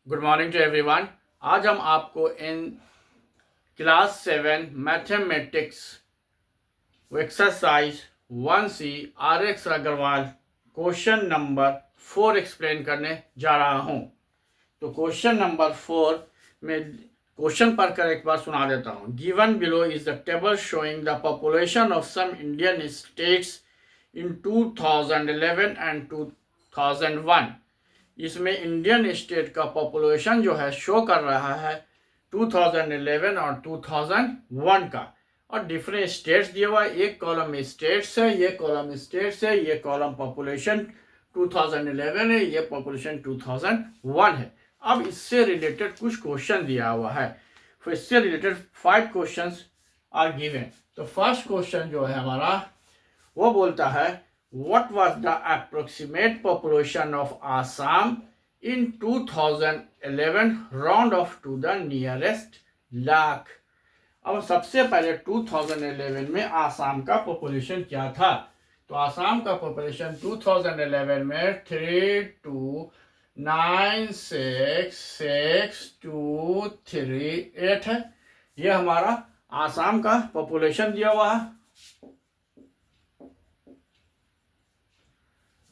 Good morning to everyone. आज हम आपको in class 7 mathematics exercise 1C R S Aggarwal question number 4 explain करने जा रहा हूं। तो क्वेश्चन नंबर 4 में क्वेश्चन पढ़कर एक बार सुना देता हूं। Given below is the table showing the population of some Indian states in 2011 and 2001। इसमें इंडियन स्टेट का पॉपुलेशन जो है शो कर रहा है 2011 और 2001 का, और डिफरेंट स्टेट्स दिया हुआ है। एक कॉलम में स्टेट्स है, ये कॉलम स्टेट्स है, ये कॉलम पॉपुलेशन 2011 है, ये पॉपुलेशन 2001 है। अब इससे रिलेटेड कुछ क्वेश्चन दिया हुआ है, फिर इससे रिलेटेड 5 क्वेश्चंस आर गिवन। तो फर्स्ट क्वेश्चन जो है हमारा वो बोलता है what was the approximate population of Assam in 2011 round off to the nearest lakh। अब सबसे पहले 2011 में आसाम का पॉपुलेशन क्या था? तो आसाम का पॉपुलेशन 2011 में 3296623 है। ये हमारा आसाम का पॉपुलेशन दिया हुआ है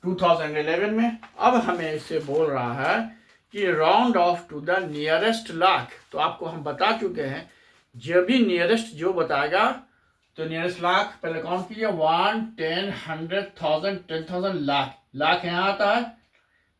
2011 में। अब हमें इससे बोल रहा है कि round off to the nearest lakh. तो आपको हम बता चुके हैं, जब भी नियरेस्ट जो बताएगा तो नियरेस्ट लाख पहले काउंट कीजिए 1, 10, 100,000, 10,000, लाख। लाख यहाँ आता है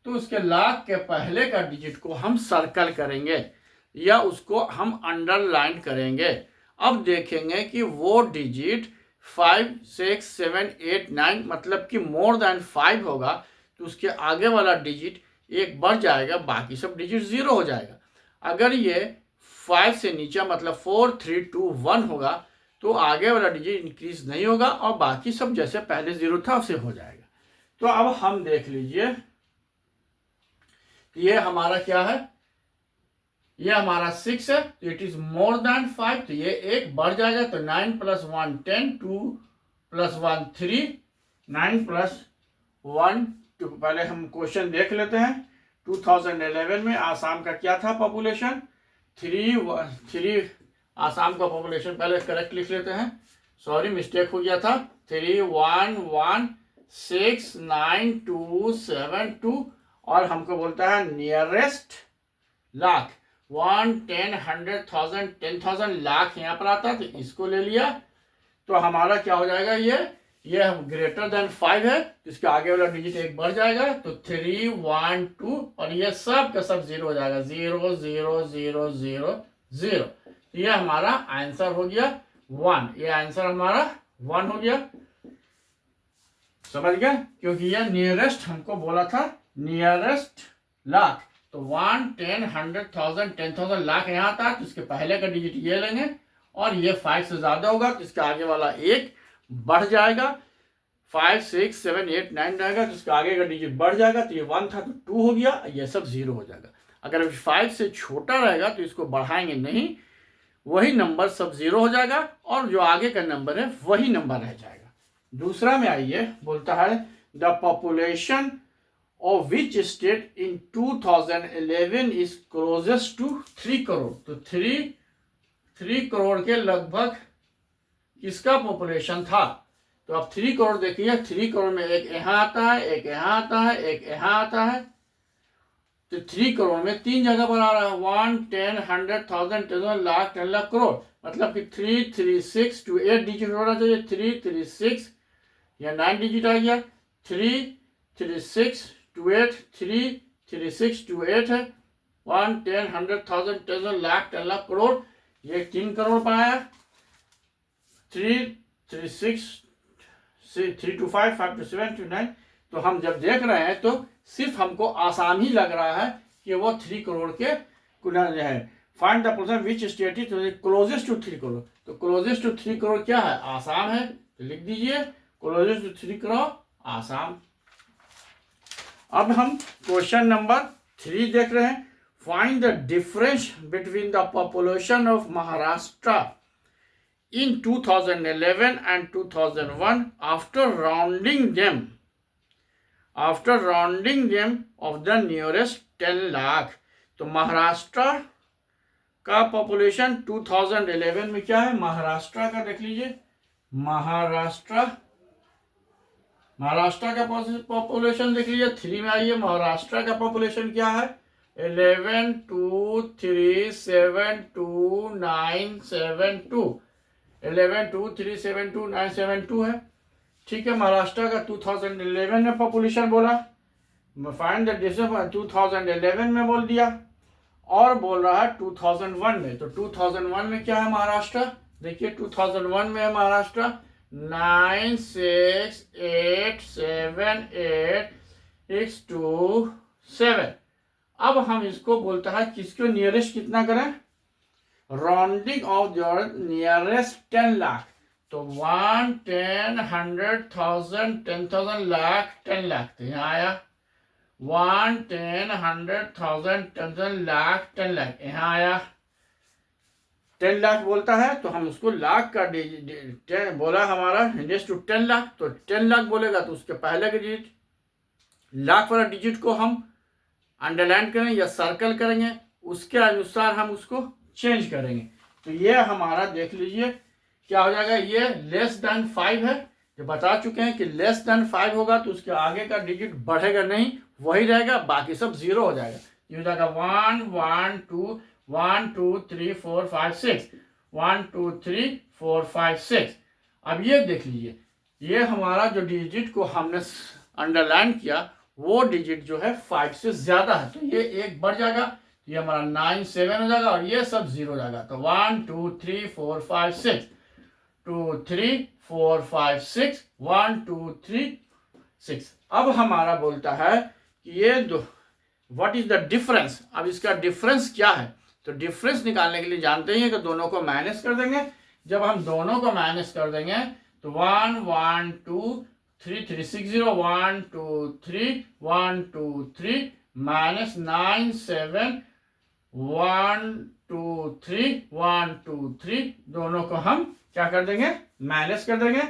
तो उसके लाख के पहले का डिजिट को हम सर्कल करेंगे या उसको हम अंडरलाइन करेंगे। अब देखेंगे कि वो डिजिट 5, 6, 7, 8, 9 मतलब कि मोर देन 5 होगा तो उसके आगे वाला डिजिट एक बढ़ जाएगा, बाकी सब डिजिट 0 हो जाएगा। अगर ये 5 से नीचे मतलब 4, 3, 2, 1 होगा तो आगे वाला डिजिट इंक्रीज नहीं होगा और बाकी सब जैसे पहले 0 था उसे हो जाएगा। तो अब हम देख लीजिए ये हमारा क्या है, ये हमारा 6 है तो इट इज मोर देन 5 तो ये एक बढ़ जाएगा। तो 9 + 1 10, 2 + 1 3, 9 + 1 2। पहले हम क्वेश्चन देख लेते हैं। 2011 में आसाम का क्या था पॉपुलेशन? 3 आसाम का पॉपुलेशन पहले करेक्ट लिख लेते हैं, सॉरी मिस्टेक हो गया था। 3116927 और हमको बोलता है नियरेस्ट लाख 1, 10, 100,000, 10,000 लाख यहाँ पर आता है तो इसको ले लिया। तो हमारा क्या हो जाएगा, ये ग्रेटर देन 5 है तो इसके आगे वाला डिजिट एक बढ़ जाएगा तो 3, 1, 2 और ये सब का सब 0 हो जाएगा, 0 0 0 0 0। तो ये हमारा आंसर हो गया 1। ये आंसर हमारा 1 हो गया, समझ गया? क्योंकि ये नियरेस्ट हमको बोला था नियरेस्ट लाख। तो 1, 10, 100,000, 10,000 लाख यहाँ आता है तो इसके पहले का डिजिट ये लेंगे और ये 5 से ज्यादा होगा तो इसके आगे वाला एक बढ़ जाएगा। 5, 6, 7, 8, 9 रहेगा तो इसका आगे का डिजिट बढ़ जाएगा तो ये 1 था तो 2 हो गया, ये सब 0 हो जाएगा। अगर 5 से छोटा रहेगा तो इसको बढ़ाएंगे नहीं, वही नंबर सब 0 हो जाएगा और जो आगे का नंबर है वही नंबर रह जाएगा। दूसरा में आइए, बोलता है the population of which state in 2011 is closest to 3 crore. तो 3 करोड़ के लगभग किसका पॉपुलेशन था? तो अब 3 करोड़ देखिए, 3 करोड़ में एक यहाँ आता है, एक यहाँ आता है, एक यहाँ आता है। तो 3 करोड़ में 3 जगह पर आ रहा है, 1, 10, 100,000, 10,000, लाख, 10 लाख, करोड़। मतलब कि 3, 3, 6 to 8 डिजिट होना चाहिए। 3, 3, 6 या 9 डिजिट आ गया। 3, 3, 6 to 8, 3, 3, 6 to 8 है। 1, 10, 100,000, 10,000, लाख, 10 लाख, करोड़। ये 3 करोड़ पर आया। 3, 3, 6 3 to 5, 5 to 7 to 9। तो हम जब देख रहे हैं तो सिर्फ हमको आसाम ही लग रहा है कि वो 3 करोड़ के है। Find the person which state is closest to 3 crore. तो क्लोजेस्ट टू 3 करोड़ क्या है? आसाम है। तो लिख दीजिए क्लोजेस्ट टू 3 करोड़ आसाम। अब हम क्वेश्चन नंबर 3 देख रहे हैं। Find the difference between the population of Maharashtra in 2011 and 2001 after rounding them of the nearest 10 lakh। तो महाराष्ट्र का पॉपुलेशन 2011 में क्या है, महाराष्ट्र का देख लीजिए, महाराष्ट्र का पॉपुलेशन देख लीजिए, 3 में आइए, महाराष्ट्र का पॉपुलेशन क्या है, 11,2,3,7,2,9,7,2 है। ठीक है, महाराष्ट्र का 2011 में पॉपुलेशन बोला, फाइंड द डिस्टेंस 2011 में बोल दिया, और बोल रहा है 2001 में। तो 2001 में क्या है महाराष्ट्र, देखिए 2001 में है महाराष्ट्र 9687862 अब हम इसको बोलता है किसको नियरेस्ट कितना करें, rounding off the nearest 10 lakh. तो 1, 10, 100,000, 10,000, लाख, 10 लाख, तो यहाँ आया 1, 10, 100,000, 10,000, लाख, 10 लाख, यहाँ आया 10 लाख बोलता है, तो हम उसको लाख का बोला हमारा इंडेक्स टू 10 लाख, तो 10 लाख बोलेगा तो उसके पहले के डिजिट लाख वाला डिजिट को हम अंडरलाइन करेंगे या सर्कल करेंगे, उसके अनुसार हम उसको चेंज करेंगे। तो ये हमारा देख लीजिए क्या हो जाएगा, ये लेस देन 5 है, जो बता चुके हैं कि लेस देन 5 होगा तो उसके आगे का डिजिट बढ़ेगा नहीं, वही रहेगा, बाकी सब 0 हो जाएगा। ये हो जाएगा 1, 1, 2, 1, 2, 3, 4, 5, 6, 1, 2, 3, 4, 5, 6। अब ये देख लीजिए, ये हमारा जो डिजिट को हमने अंडरलाइन किया वो डिजिट जो है 5 से ज्यादा है, तो ये एक बढ़ जाएगा, ये हमारा 9, 7 हो जाएगा, और ये सब 0 हो जाएगा। तो 1, 2, 3, 4, 5, 6, 2, 3, 4, 5, 6, 1, 2, 3, 6। अब हमारा बोलता है कि ये दो व्हाट इज द डिफरेंस, अब इसका डिफरेंस क्या है, तो डिफरेंस निकालने के लिए जानते हैं कि दोनों को माइनस कर देंगे। जब हम दोनों को माइनस कर देंगे तो 1, 1, 2, 3, 3, 6, 0, 1, 2, 3, 1, 2, 3, माइनस 9, 7, 1, 2, 3, 1, 2, 3, दोनों को हम क्या कर देंगे, माइनस कर देंगे।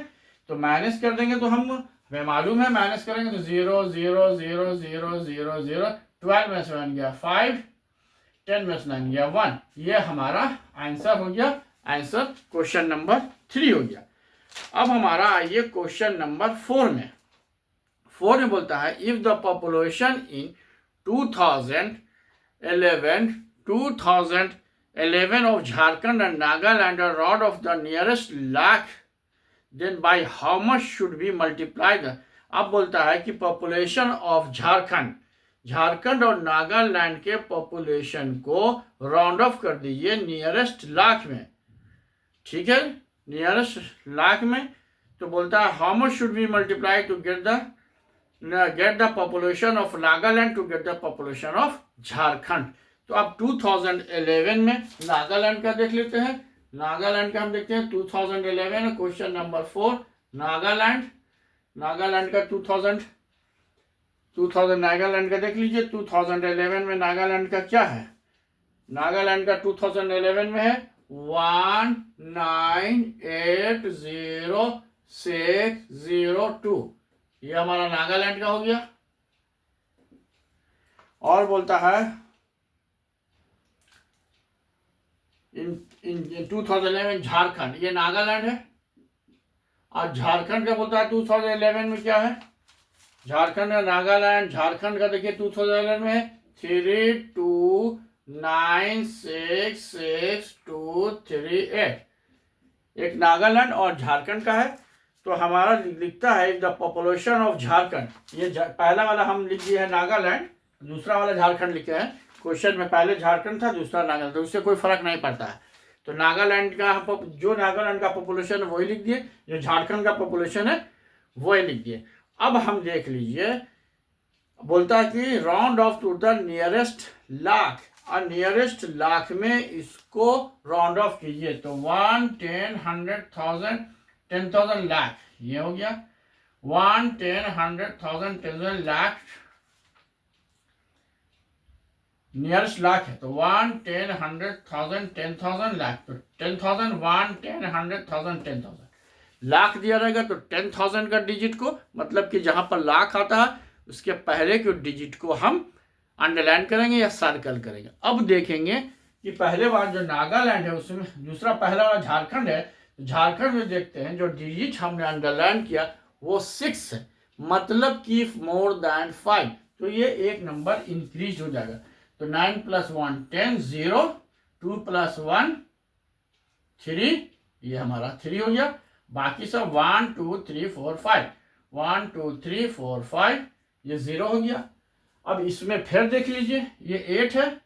तो माइनस कर देंगे तो हमें मालूम है माइनस करेंगे तो 0, 0, 0, 0, 0, 0, 12 में से 1 गया 5, 10 में से 9 गया 1। ये हमारा आंसर हो गया, आंसर क्वेश्चन नंबर 3 हो गया। अब हमारा आइए क्वेश्चन नंबर 4 में। 4 में बोलता है if the population in 2011 of Jharkhand and Nagaland are out of the nearest lakh, then by how much should we multiply the। अब बोलता है कि पॉपुलेशन ऑफ झारखंड और नागालैंड के पॉपुलेशन को राउंड ऑफ कर दीजिए नियरेस्ट लाख में। ठीक है, नियरेस्ट लाख में, तो बोलता है how much should we multiply to get the population of Nagaland to get the population of Jharkhand. तो अब 2011 में नागालैंड का देख लेते हैं, नागालैंड का हम देखते हैं 2011 क्वेश्चन नंबर 4 नागालैंड का 2000 नागालैंड का देख लीजिए। 2011 में नागालैंड का क्या है, नागालैंड का 2011 में है 1980602, ये हमारा नागालैंड का हो गया। और बोलता है इन 2011 झारखंड, ये नागालैंड है, और झारखंड का बोलता है 2011 में क्या है, झारखंड का नागालैंड, झारखंड का देखिए 2011 में 32966238, एक नागालैंड और झारखंड का है। तो हमारा लिखता है द पॉपुलेशन ऑफ झारखंड, ये पहला वाला हम लिख दिया है नागालैंड, दूसरा वाला झारखंड लिखे हैं। क्वेश्चन में पहले झारखंड था, दूसरा नागालैंड, तो उससे कोई फर्क नहीं पड़ता है। तो नागालैंड का जो नागालैंड का पॉपुलेशन है वही लिख दिए, जो झारखंड का पॉपुलेशन है वही लिख दिए। अब हम देख लीजिए, बोलता है कि round off to the nearest lakh, और नियरेस्ट लाख में इसको राउंड ऑफ कीजिए। तो 1, 10, 100,000, 10,000, लाख, ये हो गया 1, 10, 100,000, 10,000, लाख, नियरेस्ट लाख है। तो 1, 10, 100,000, 10,000, लाख, तो 10,000, 1, 10, 100,000, 10,000 लाख दिया रहेगा। तो 10,000 का डिजिट को, मतलब कि जहां पर लाख आता है उसके पहले के डिजिट को हम अंडरलाइन करेंगे या सर्कल करेंगे। अब देखेंगे कि पहले बार जो नागालैंड है उसमें दूसरा पहला वाला झारखंड है, झारखंड में देखते हैं जो डिजिट हमने अंडरलाइन किया वो 6 है, मतलब कि मोर देन 5, तो ये एक नंबर इंक्रीज हो जाएगा। तो 9 + 1 10, 0, 2 + 1 3, ये हमारा 3 हो गया। बाकी सब 1 2 3 4 5, 1 2 3 4 5, ये 0 हो गया। अब इसमें फिर देख लीजिए ये 8 है,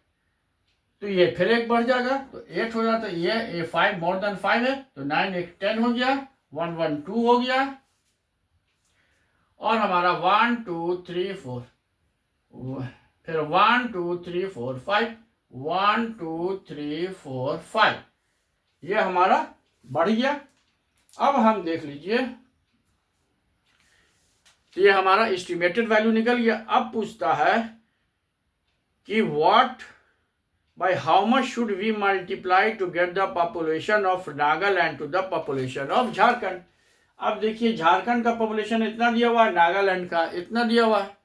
तो ये फिर एक बढ़ जाएगा, तो 8 हो जाता है। ये 5 मोर देन 5 है, तो 9 एक 10 हो गया, 1 1 2 हो गया, और हमारा 1 2 3 4, फिर 1 2 3 4 5, 1 2 3 4 5, ये हमारा बढ़ गया। अब हम देख लीजिए, तो ये हमारा एस्टिमेटेड वैल्यू निकल गया। अब पूछता है कि what by how much should we multiply to get the population of Nagaland to the population of Jharkhand। अब देखिए झारखंड का पॉपुलेशन इतना दिया हुआ है, नागालैंड का इतना दिया हुआ है,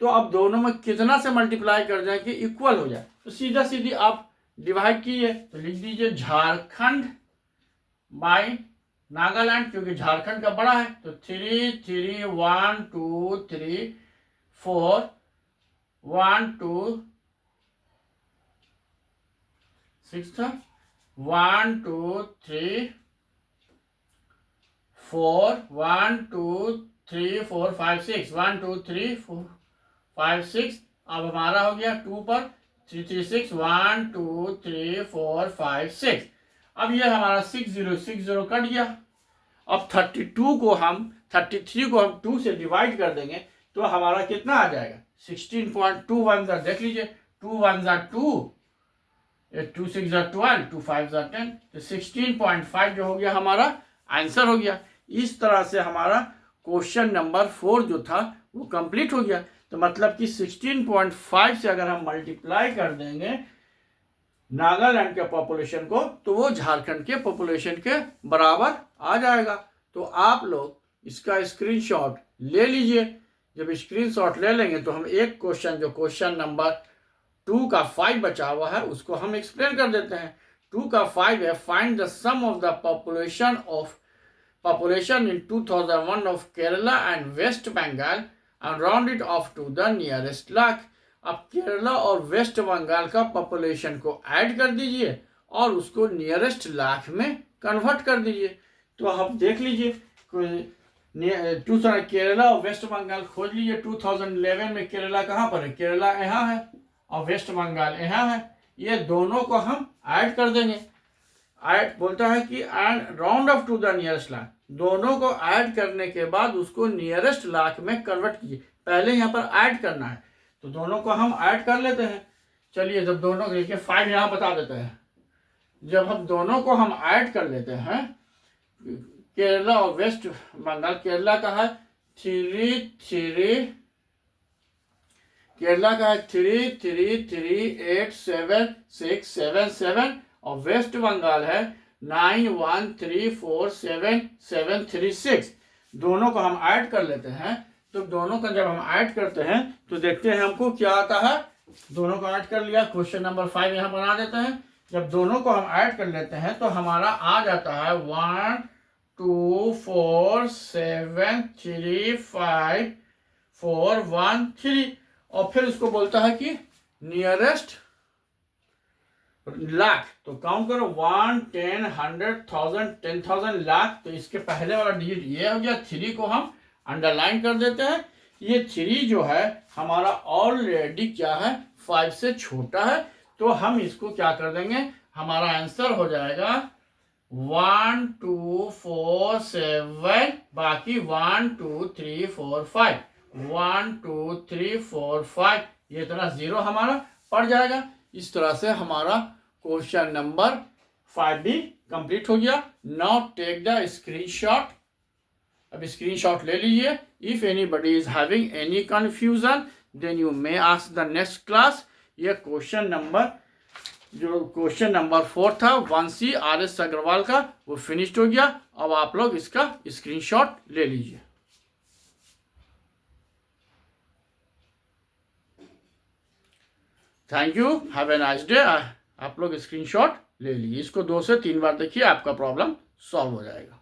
तो अब दोनों में कितना से मल्टीप्लाई कर जाए कि इक्वल हो जाए। तो सीधा सीधी आप डिवाइड कीजिए, तो लिख दीजिए झारखंड बाय नागालैंड, क्योंकि झारखंड का बड़ा है, तो 3 3 1 2 3 4 1 2 6 था, 1 2 3 4 1 2 3 4 5 6, 1 2 3 4 5 6। अब हमारा हो गया 2 पर 3 3 6, 1 2 3 4 5 6। अब ये हमारा 6 0 6 0 कट गया। अब 33 को हम 2 से डिवाइड कर देंगे, तो हमारा कितना आ जाएगा 16.21। देख लीजिए 2 1 2, 2 6 12, 2 5 10, तो 16.5 जो हो गया हमारा आंसर हो गया। इस तरह से हमारा क्वेश्चन नंबर 4 जो था वो कंप्लीट हो गया। तो मतलब कि 16.5 से अगर हम मल्टीप्लाई कर देंगे नागालैंड के पॉपुलेशन को, तो वो झारखंड के पॉपुलेशन के बराबर आ जाएगा। तो आप लोग इसका स्क्रीनशॉट ले लीजिए। जब स्क्रीनशॉट ले लेंगे तो हम एक क्वेश्चन, जो क्वेश्चन नंबर 2 का 5 बचा हुआ है, उसको हम एक्सप्लेन कर देते हैं। 2 का 5 है, find the sum of the population in 2001 of Kerala and West Bengal and round it off to the nearest lakh। अब केरला और वेस्ट बंगाल का पॉपुलेशन को ऐड कर दीजिए और उसको नियरेस्ट लाख में कन्वर्ट कर दीजिए। तो आप देख लीजिए, केरला और वेस्ट बंगाल खोज लीजिए। 2011 में केरला कहाँ पर है, केरला यहाँ है और वेस्ट बंगाल यहाँ है, ये दोनों को हम ऐड कर देंगे। ऐड बोलता है कि and round off to the nearest lakh, दोनों को ऐड करने के बाद उसको नियरेस्ट लाख में कन्वर्ट कीजिए। पहले यहाँ पर ऐड करना है, तो दोनों को हम ऐड कर लेते हैं। चलिए, जब दोनों को देखिए 5 यहाँ बता देते हैं। जब हम दोनों को हम ऐड कर लेते हैं, केरला और वेस्ट बंगाल, केरला का है 3 3, केरला का है 3 3 3 8 7 6 7 7, और वेस्ट बंगाल है 9 1 3 4 7 7 3 6। दोनों को हम ऐड कर लेते हैं। तो दोनों का जब हम ऐड करते हैं तो देखते हैं हमको क्या आता है। दोनों को ऐड कर लिया, क्वेश्चन नंबर 5 यहाँ बना देते हैं। जब दोनों को हम ऐड कर लेते हैं तो हमारा आ जाता है 1 2 4 7 3 5 4 1 3, और फिर उसको बोलता है कि नियरेस्ट लाख। तो काउंट करो 1 10 100 1000 10,000 लाख। तो इसके पहले वाला डिजिट ये हो गया। 3 को हम अंडरलाइन कर देते हैं। ये 3 जो है हमारा ऑलरेडी क्या है, 5 से छोटा है, तो हम इसको क्या कर देंगे, हमारा आंसर हो जाएगा 1 2 4 7, बाकी 1 2 3 4 5, 1 2 3 4 5, ये इतना 0 हमारा पड़ जाएगा। इस तरह से हमारा क्वेश्चन नंबर 5 भी कंप्लीट हो गया। Now take the screenshot. अब स्क्रीनशॉट ले लीजिए। If anybody is having any confusion then you may ask the next class. ये क्वेश्चन नंबर 4 था वंशी RS अग्रवाल का, वो फिनिश्ड हो गया। अब आप लोग इसका स्क्रीनशॉट ले लीजिए। Thank you, have a nice day. आप लोग स्क्रीनशॉट ले लीजिए, इसको 2 से 3 बार देखिए, आपका प्रॉब्लम सॉल्व हो जाएगा।